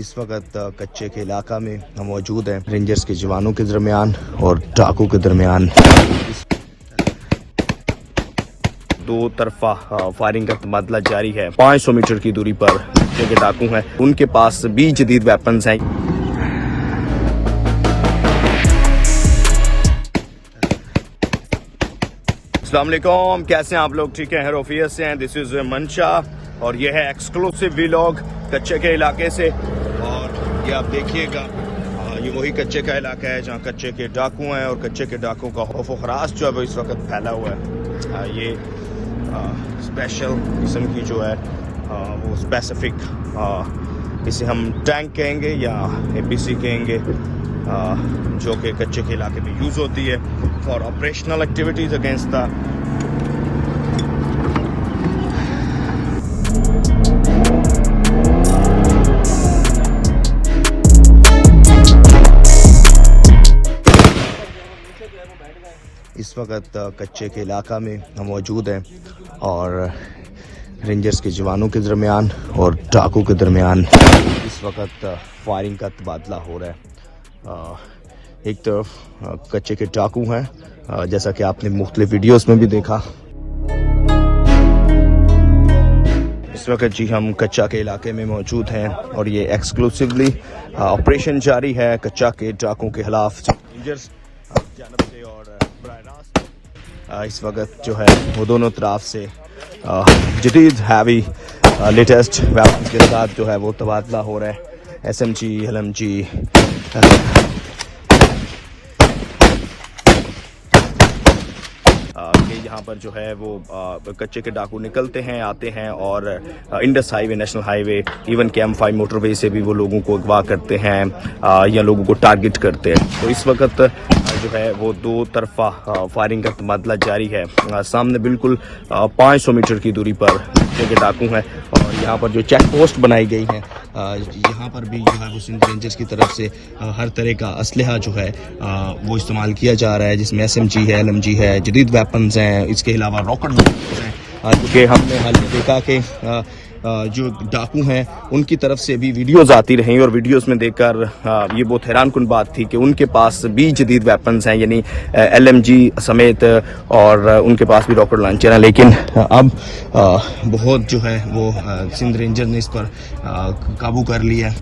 इस वक्त कच्चे के इलाका में हम मौजूद हैं, रेंजर्स के जवानों के दरमियान और डाकू के दरमियान दो तरफा फायरिंग का तबादला जारी है। 500 मीटर की दूरी पर कच्चे के डाकू हैं, उनके पास भी जदीद वेपन्स हैं। अस्सलाम वालेकुम, कैसे हैं आप लोग? ठीक है, खैरियत से हैं। दिस इज मंशा और ये है एक्सक्लूसिव व्लॉग कच्चे के इलाके से। और ये आप देखिएगा, ये वही कच्चे का इलाका है जहाँ कच्चे के डाकू हैं और कच्चे के डाकू का खौफ व खराश जो है वो इस वक्त फैला हुआ है। ये स्पेशल किस्म की जो है वो स्पेसिफिक, इसे हम टैंक कहेंगे या APC कहेंगे, जो कि कच्चे के इलाके में यूज़ होती है for operational activities against the इस वक्त कच्चे के इलाका में हम मौजूद हैं और रेंजर्स के जवानों के दरमियान और डाकू के दरमियान इस वक्त फायरिंग का तबादला हो रहा है। एक तरफ कच्चे के डाकू हैं, जैसा कि आपने मुख्तलिफ वीडियोस में भी देखा। इस वक्त जी हम कच्चा के इलाके में मौजूद हैं और ये एक्सक्लूसिवली ऑपरेशन जारी है कच्चा के डाकू के खिलाफ रेंजर्स जानब से और बराह रास्त इस वक्त जो है वो दोनों तरफ से जदीद हैवी लेटेस्ट वेपन्स के साथ जो है वो तबादला हो रहा है। SMG, LMG, यहाँ पर जो है वो कच्चे के डाकू निकलते हैं, आते हैं और Indus highway, national highway, even KM5 motorway से भी वो लोगों को अगवा करते हैं या लोगों को टारगेट करते हैं। तो इस वक्त जो है वो दो तरफा फायरिंग का तबादला जारी है। सामने बिल्कुल 500 मीटर की दूरी पर कच्चे के डाकू हैं और यहाँ पर जो चेक पोस्ट बनाई गई है, यहाँ पर भी जो है वो सिंध रेंजर्स की तरफ से हर तरह का असलहा जो है वो इस्तेमाल किया जा रहा है, जिसमें SMG है, LMG है, जदीद वेपन्स हैं, इसके अलावा रॉकेट लॉन्चर्स हैं। क्योंकि हमने हाल में देखा कि जो डाकू हैं उनकी तरफ से भी वीडियोस आती रहीं और वीडियोस में देखकर ये बहुत हैरान कुन बात थी कि उनके पास भी जदीद वेपन्स हैं, यानी LMG समेत, और उनके पास भी रॉकेट लॉन्चर हैं। लेकिन अब बहुत जो है वो सिंध रेंजर ने इस पर काबू कर लिया है।